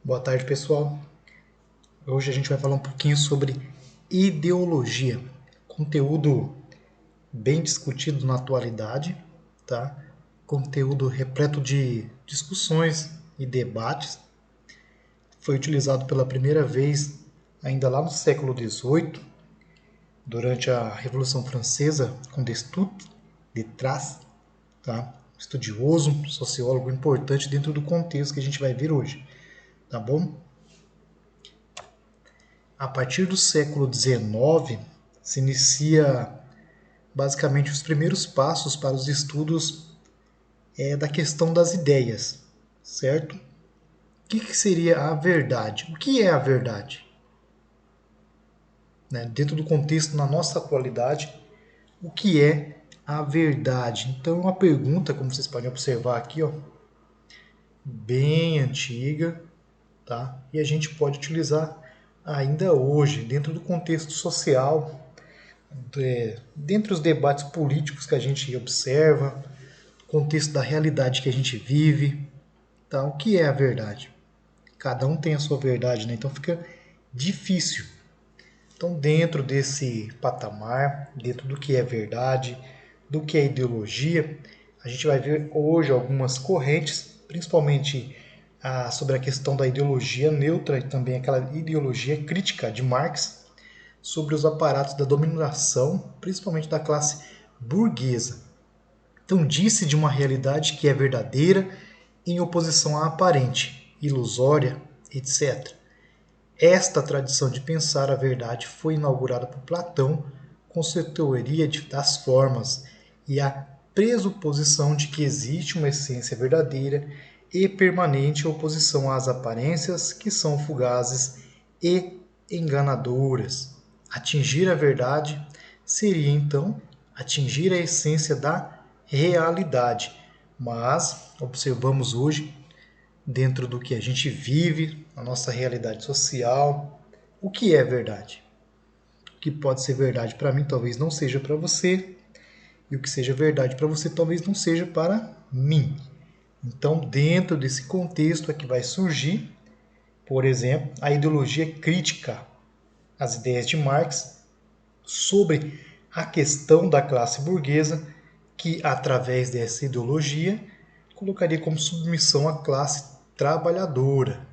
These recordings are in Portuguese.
Boa tarde, pessoal. Hoje a gente vai falar um pouquinho sobre ideologia, conteúdo bem discutido na atualidade, tá? Conteúdo repleto de discussões e debates. Foi utilizado pela primeira vez ainda lá no século XVIII, durante a Revolução Francesa, com Destutt de Tracy, tá? Estudioso, sociólogo importante dentro do contexto que a gente vai ver hoje, tá bom? A partir do século XIX, se inicia basicamente os primeiros passos para os estudos da questão das ideias, certo? O que seria a verdade? O que é a verdade? Dentro do contexto, na nossa atualidade, o que é a verdade? Então, é uma pergunta, como vocês podem observar aqui, ó, bem antiga, tá? E a gente pode utilizar ainda hoje, dentro do contexto social, dentre os debates políticos que a gente observa, contexto da realidade que a gente vive, tá? O que é a verdade? Cada um tem a sua verdade, né? Então fica difícil. Então, dentro desse patamar, dentro do que é verdade, do que é ideologia, a gente vai ver hoje algumas correntes, principalmente sobre a questão da ideologia neutra e também aquela ideologia crítica de Marx, sobre os aparatos da dominação, principalmente da classe burguesa. Então, disse de uma realidade que é verdadeira em oposição à aparente, ilusória, etc. Esta tradição de pensar a verdade foi inaugurada por Platão com sua teoria das formas e a pressuposição de que existe uma essência verdadeira e permanente em oposição às aparências que são fugazes e enganadoras. Atingir a verdade seria, então, atingir a essência da realidade. Mas observamos hoje, dentro do que a gente vive, a nossa realidade social, o que é verdade. O que pode ser verdade para mim talvez não seja para você, e o que seja verdade para você talvez não seja para mim. Então, dentro desse contexto é que vai surgir, por exemplo, a ideologia crítica às ideias de Marx sobre a questão da classe burguesa, que através dessa ideologia colocaria como submissão a classe trabalhadora.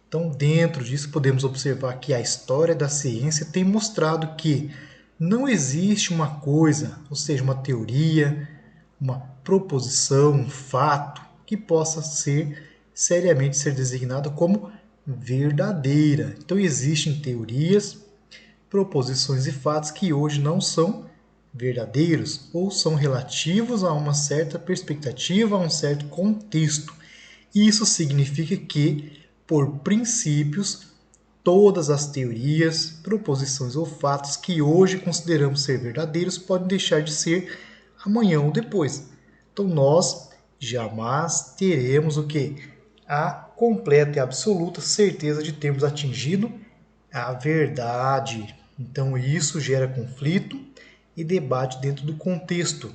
Então, dentro disso, podemos observar que a história da ciência tem mostrado que não existe uma coisa, ou seja, uma teoria, uma proposição, um fato, que possa seriamente ser designado como verdadeira. Então, existem teorias, proposições e fatos que hoje não são verdadeiros ou são relativos a uma certa perspectiva, a um certo contexto. Isso significa que, por princípios, todas as teorias, proposições ou fatos que hoje consideramos ser verdadeiros podem deixar de ser amanhã ou depois. Então nós jamais teremos o que? A completa e absoluta certeza de termos atingido a verdade. Então isso gera conflito e debate dentro do contexto,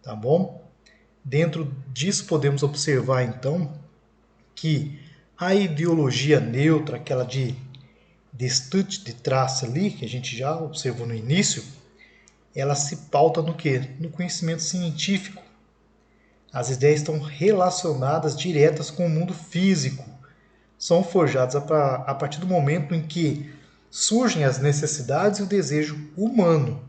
tá bom? Dentro disso podemos observar então que a ideologia neutra, aquela de Destutt de Tracy ali, que a gente já observou no início, ela se pauta no quê? No conhecimento científico. As ideias estão relacionadas diretas com o mundo físico. São forjadas a partir do momento em que surgem as necessidades e o desejo humano.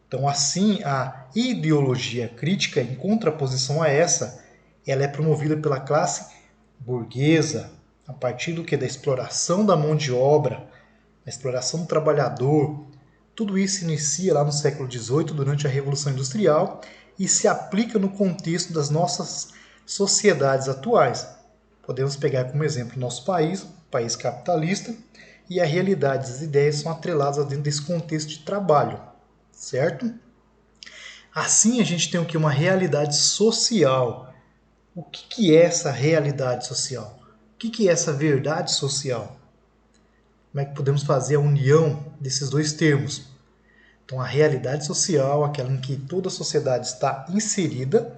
Então, assim, a ideologia crítica, em contraposição a essa, ela é promovida pela classe burguesa, a partir do que? Da exploração da mão de obra, a exploração do trabalhador. Tudo isso inicia lá no século XVIII, durante a Revolução Industrial, e se aplica no contexto das nossas sociedades atuais. Podemos pegar como exemplo o nosso país, país capitalista, e a realidade, as ideias são atreladas dentro desse contexto de trabalho, certo? Assim a gente tem o que? Uma realidade social. O que é essa realidade social? O que é essa verdade social? Como é que podemos fazer a união desses dois termos? Então, a realidade social, aquela em que toda a sociedade está inserida,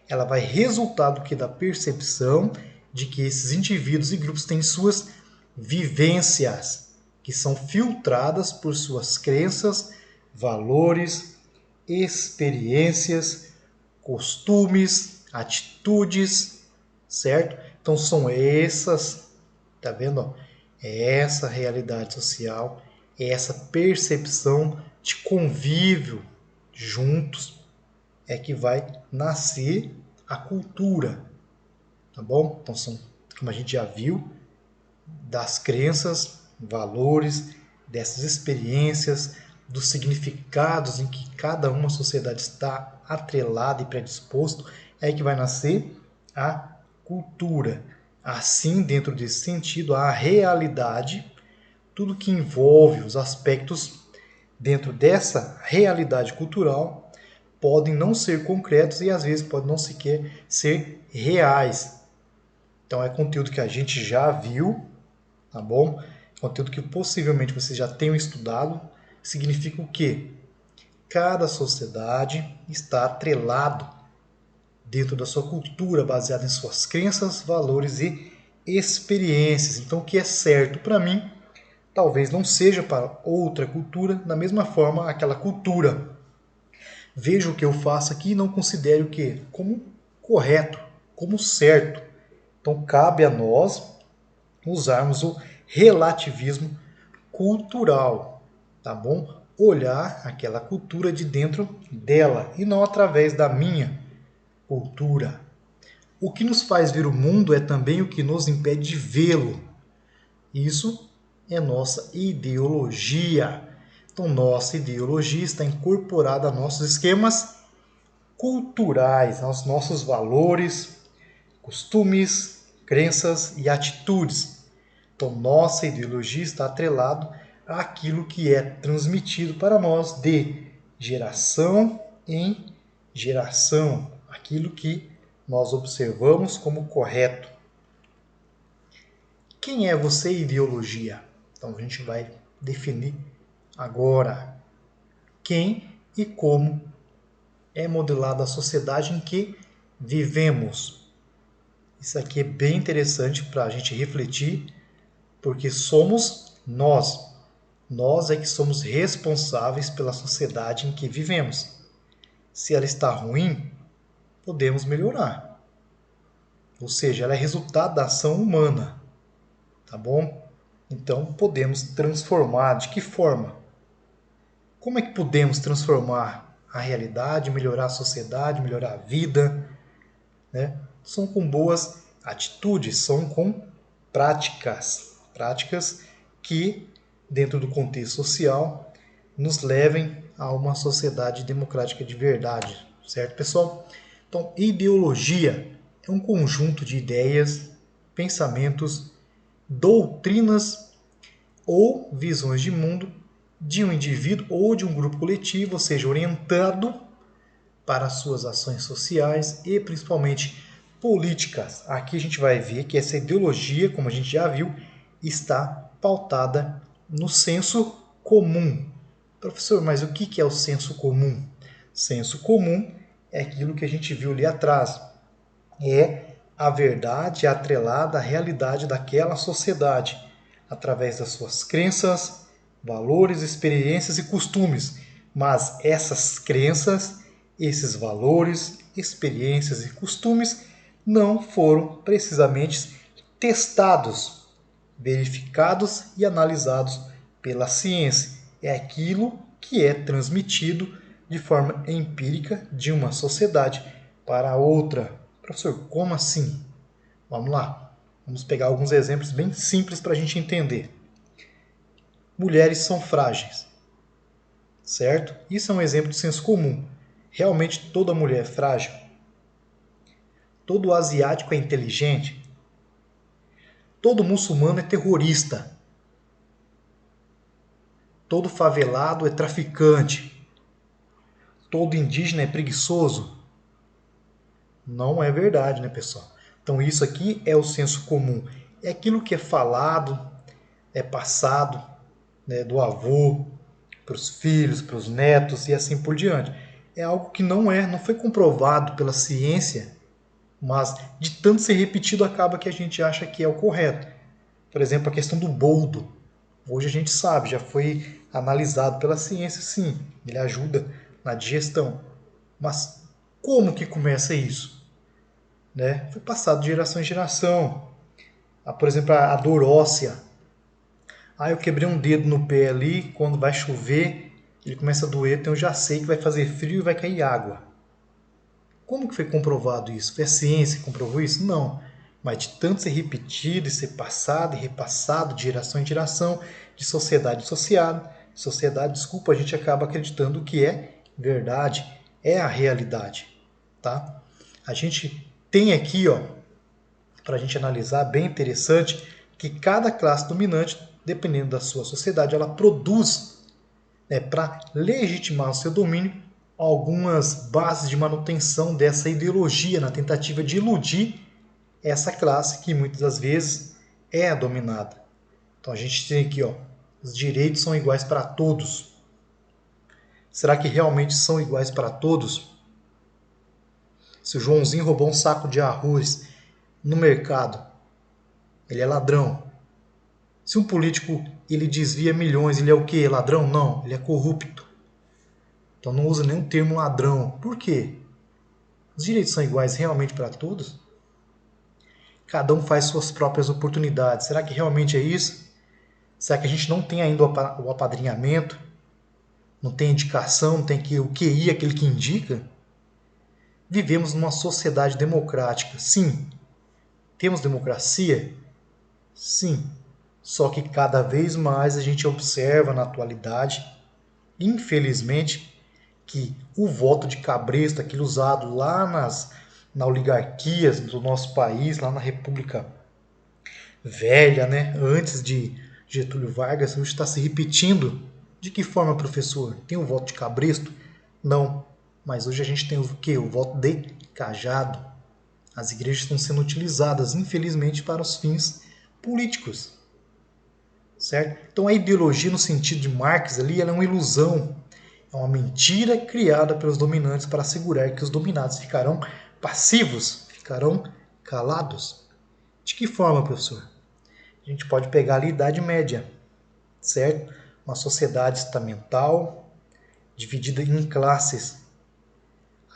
ela vai resultar do que? Da percepção de que esses indivíduos e grupos têm suas vivências, que são filtradas por suas crenças, valores, experiências, costumes, atitudes, certo? Então são essas, tá vendo? Ó? É essa realidade social, é essa percepção de convívio juntos é que vai nascer a cultura, tá bom? Então são, como a gente já viu, das crenças, valores, dessas experiências, dos significados em que cada uma sociedade está atrelada e predisposto, é que vai nascer a cultura. Assim, dentro desse sentido, a realidade, tudo que envolve os aspectos dentro dessa realidade cultural, podem não ser concretos e às vezes podem não sequer ser reais. Então é conteúdo que a gente já viu, tá bom? Conteúdo que possivelmente vocês já tenham estudado. Significa o quê? Cada sociedade está atrelado dentro da sua cultura, baseada em suas crenças, valores e experiências. Então o que é certo para mim, talvez não seja para outra cultura, da mesma forma aquela cultura. Veja o que eu faço aqui e não considere o quê? Como correto, como certo. Então cabe a nós usarmos o relativismo cultural, tá bom? Olhar aquela cultura de dentro dela e não através da minha cultura. O que nos faz ver o mundo é também o que nos impede de vê-lo. Isso é nossa ideologia. Então, nossa ideologia está incorporada a nossos esquemas culturais, aos nossos valores, costumes, crenças e atitudes. Então, nossa ideologia está atrelado àquilo que é transmitido para nós de geração em geração, aquilo que nós observamos como correto. Quem é você, ideologia? Então, a gente vai definir agora quem e como é modelada a sociedade em que vivemos. Isso aqui é bem interessante para a gente refletir, porque somos nós. Nós é que somos responsáveis pela sociedade em que vivemos. Se ela está ruim, podemos melhorar. Ou seja, ela é resultado da ação humana. Tá bom? Então, podemos transformar. De que forma? Como é que podemos transformar a realidade, melhorar a sociedade, melhorar a vida? Né? São com boas atitudes, são com práticas. Práticas que, dentro do contexto social, nos levem a uma sociedade democrática de verdade. Certo, pessoal? Então, ideologia é um conjunto de ideias, pensamentos, doutrinas ou visões de mundo de um indivíduo ou de um grupo coletivo, ou seja, orientado para suas ações sociais e principalmente políticas. Aqui a gente vai ver que essa ideologia, como a gente já viu, está pautada no senso comum. Professor, mas o que é o senso comum? Senso comum é aquilo que a gente viu ali atrás. É a verdade atrelada à realidade daquela sociedade, através das suas crenças, valores, experiências e costumes. Mas essas crenças, esses valores, experiências e costumes não foram precisamente testados, verificados e analisados pela ciência. É aquilo que é transmitido de forma empírica de uma sociedade para outra. Professor, como assim? Vamos lá. Vamos pegar alguns exemplos bem simples para a gente entender. Mulheres são frágeis, certo? Isso é um exemplo de senso comum. Realmente toda mulher é frágil? Todo asiático é inteligente? Todo muçulmano é terrorista? Todo favelado é traficante? Todo indígena é preguiçoso? Não é verdade, né, pessoal? Então isso aqui é o senso comum. É aquilo que é falado, é passado, né, do avô para os filhos, para os netos e assim por diante. É algo que não foi comprovado pela ciência, mas de tanto ser repetido acaba que a gente acha que é o correto. Por exemplo, a questão do boldo. Hoje a gente sabe, já foi analisado pela ciência, sim, ele ajuda na digestão. Mas como que começa isso? Né? Foi passado de geração em geração. Por exemplo, a dor óssea. Eu quebrei um dedo no pé ali, quando vai chover, ele começa a doer, então eu já sei que vai fazer frio e vai cair água. Como que foi comprovado isso? Foi a ciência que comprovou isso? Não. Mas de tanto ser repetido e ser passado e repassado de geração em geração, de sociedade associada, desculpa, a gente acaba acreditando que é verdade, é a realidade, tá? A gente tem aqui, ó, para a gente analisar, bem interessante, que cada classe dominante, dependendo da sua sociedade, ela produz, né, para legitimar o seu domínio, algumas bases de manutenção dessa ideologia na tentativa de iludir essa classe que muitas das vezes é a dominada. Então a gente tem aqui, ó, os direitos são iguais para todos. Será que realmente são iguais para todos? Se o Joãozinho roubou um saco de arroz no mercado, ele é ladrão. Se um político ele desvia milhões, ele é o quê? Ladrão? Não, ele é corrupto. Então não usa nenhum termo ladrão. Por quê? Os direitos são iguais realmente para todos? Cada um faz suas próprias oportunidades. Será que realmente é isso? Será que a gente não tem ainda o apadrinhamento? Não tem indicação? Não tem o QI, aquele que indica? Vivemos numa sociedade democrática. Sim. Temos democracia? Sim. Só que cada vez mais a gente observa na atualidade, infelizmente, que o voto de cabresto, aquele usado lá na oligarquias do nosso país, lá na República Velha, né, antes de Getúlio Vargas, hoje está se repetindo. De que forma, professor? Tem o voto de cabresto? Não. Mas hoje a gente tem o quê? O voto de cajado. As igrejas estão sendo utilizadas, infelizmente, para os fins políticos. Certo? Então a ideologia no sentido de Marx ali, ela é uma ilusão. É uma mentira criada pelos dominantes para assegurar que os dominados ficarão passivos, ficarão calados. De que forma, professor? A gente pode pegar ali a Idade Média, certo? Uma sociedade estamental, dividida em classes.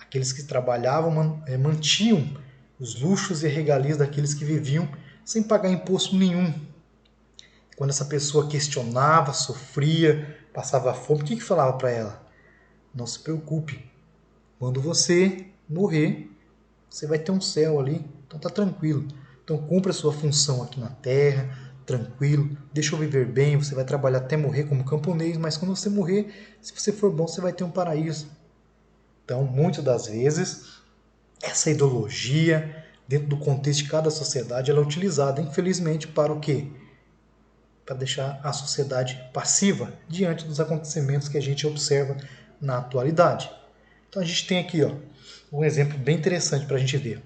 Aqueles que trabalhavam mantinham os luxos e regalias daqueles que viviam sem pagar imposto nenhum. Quando essa pessoa questionava, sofria, passava fome, o que falava para ela? Não se preocupe, quando você morrer, você vai ter um céu ali, então tá tranquilo. Então cumpra a sua função aqui na terra, tranquilo, deixa eu viver bem, você vai trabalhar até morrer como camponês, mas quando você morrer, se você for bom, você vai ter um paraíso. Então, muitas das vezes, essa ideologia, dentro do contexto de cada sociedade, ela é utilizada, infelizmente, para o quê? Para deixar a sociedade passiva diante dos acontecimentos que a gente observa na atualidade. Então a gente tem aqui, ó, um exemplo bem interessante para a gente ver.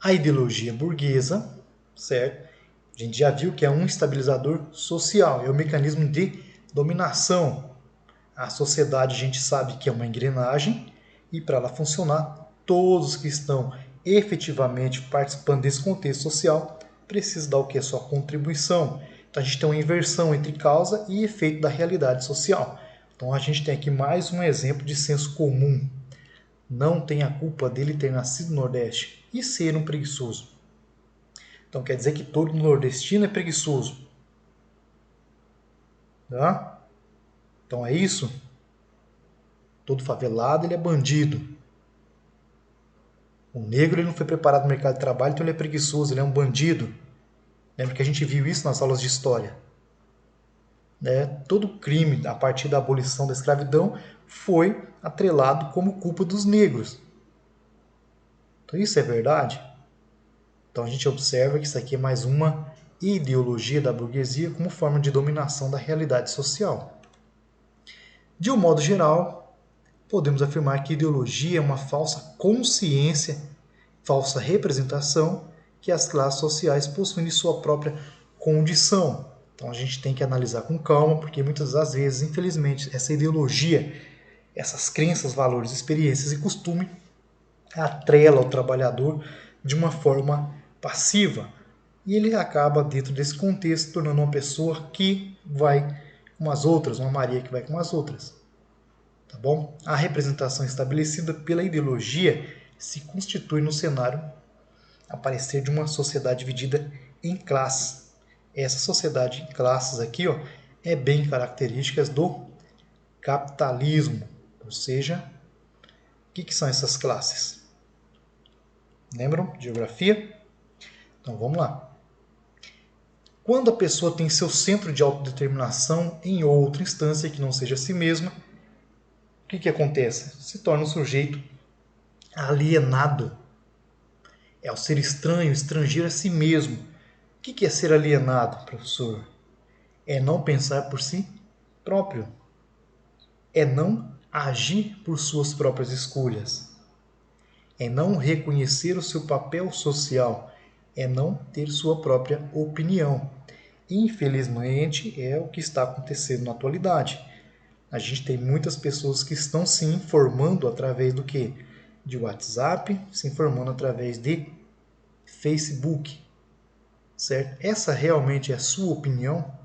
A ideologia burguesa, certo? A gente já viu que é um estabilizador social, é um mecanismo de dominação. A sociedade a gente sabe que é uma engrenagem e para ela funcionar, todos que estão efetivamente participando desse contexto social precisam dar o que? A sua contribuição. Então a gente tem uma inversão entre causa e efeito da realidade social. Então a gente tem aqui mais um exemplo de senso comum. Não tem a culpa dele ter nascido no Nordeste e ser um preguiçoso. Então quer dizer que todo nordestino é preguiçoso. Tá? Então é isso? Todo favelado ele é bandido. O negro ele não foi preparado no mercado de trabalho, então ele é preguiçoso, ele é um bandido. Lembra que a gente viu isso nas aulas de história. Né? Todo crime, a partir da abolição da escravidão, foi atrelado como culpa dos negros. Então isso é verdade? Então a gente observa que isso aqui é mais uma ideologia da burguesia como forma de dominação da realidade social. De um modo geral, podemos afirmar que ideologia é uma falsa consciência, falsa representação que as classes sociais possuem de sua própria condição. Então a gente tem que analisar com calma, porque muitas das vezes, infelizmente, essa ideologia, essas crenças, valores, experiências e costumes, atrela o trabalhador de uma forma passiva. E ele acaba, dentro desse contexto, tornando uma pessoa que vai com as outras, uma Maria que vai com as outras. Tá bom? A representação estabelecida pela ideologia se constitui no cenário aparecer de uma sociedade dividida em classes. Essa sociedade em classes aqui, ó, é bem característica do capitalismo. Ou seja, o que são essas classes? Lembram? Geografia? Então vamos lá. Quando a pessoa tem seu centro de autodeterminação em outra instância que não seja a si mesma, o que acontece? Se torna um sujeito alienado. É o ser estranho, estrangeiro a si mesmo. O que é ser alienado, professor? É não pensar por si próprio. É não agir por suas próprias escolhas. É não reconhecer o seu papel social. É não ter sua própria opinião. Infelizmente, é o que está acontecendo na atualidade. A gente tem muitas pessoas que estão se informando através do quê? De WhatsApp, se informando através de Facebook, certo? Essa realmente é a sua opinião?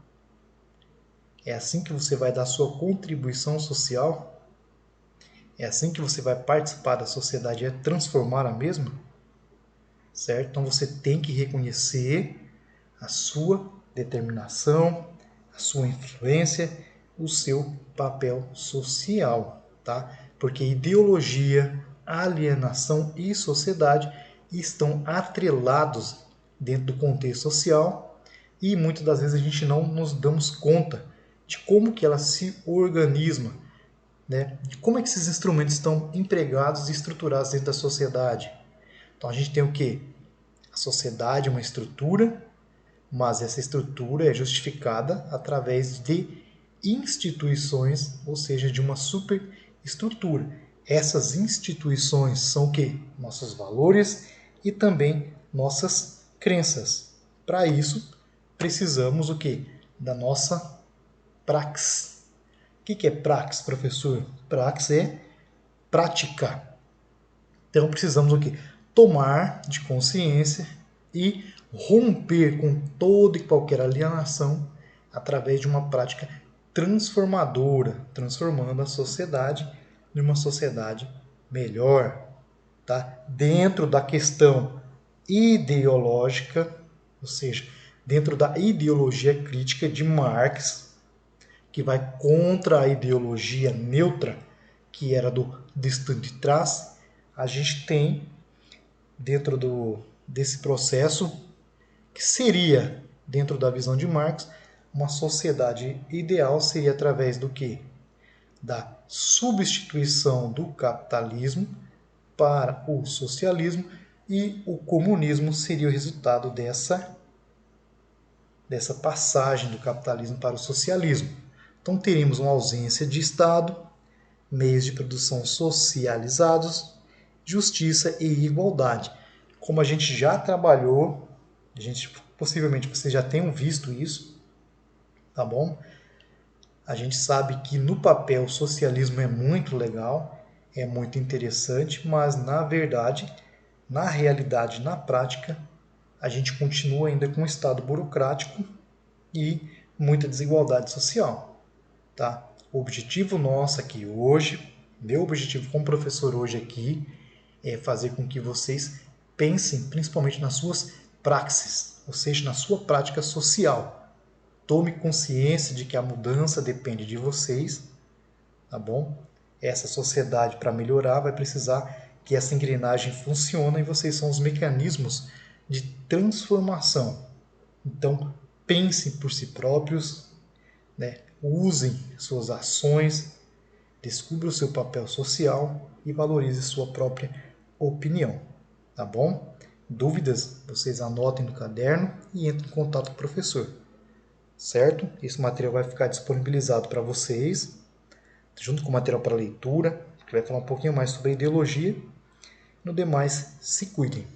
É assim que você vai dar sua contribuição social? É assim que você vai participar da sociedade e transformar a mesma? Certo? Então você tem que reconhecer a sua determinação, a sua influência, o seu papel social, tá? Porque ideologia, alienação e sociedade estão atrelados dentro do contexto social e muitas das vezes a gente não nos damos conta de como que ela se organiza, né? De como é que esses instrumentos estão empregados e estruturados dentro da sociedade. Então a gente tem o quê? A sociedade é uma estrutura, mas essa estrutura é justificada através de instituições, ou seja, de uma superestrutura. Essas instituições são o quê? Nossos valores e também nossas crenças. Para isso, precisamos o quê? Da nossa praxis. O que é praxis, professor? Praxis é prática. Então precisamos o quê? Tomar de consciência e romper com toda e qualquer alienação através de uma prática transformadora, transformando a sociedade em uma sociedade melhor, tá? Dentro da questão ideológica, ou seja, dentro da ideologia crítica de Marx, que vai contra a ideologia neutra, que era do distante trás, a gente tem dentro desse processo que seria, dentro da visão de Marx, uma sociedade ideal seria através do quê? Da substituição do capitalismo para o socialismo e o comunismo seria o resultado dessa passagem do capitalismo para o socialismo. Então teríamos uma ausência de Estado, meios de produção socializados, justiça e igualdade. Como a gente já trabalhou, possivelmente vocês já tenham visto isso, tá bom? A gente sabe que no papel o socialismo é muito legal, é muito interessante, mas na verdade, na realidade, na prática, a gente continua ainda com um Estado burocrático e muita desigualdade social, tá? O objetivo nosso aqui hoje, meu objetivo como professor hoje aqui, é fazer com que vocês pensem principalmente nas suas praxis, ou seja, na sua prática social. Tome consciência de que a mudança depende de vocês, tá bom? Essa sociedade, para melhorar, vai precisar que essa engrenagem funcione e vocês são os mecanismos de transformação. Então, pensem por si próprios, né? Usem suas ações, descubra o seu papel social e valorize sua própria opinião, tá bom? Dúvidas, vocês anotem no caderno e entrem em contato com o professor, certo? Esse material vai ficar disponibilizado para vocês, junto com o material para leitura, que vai falar um pouquinho mais sobre a ideologia. No demais, se cuidem.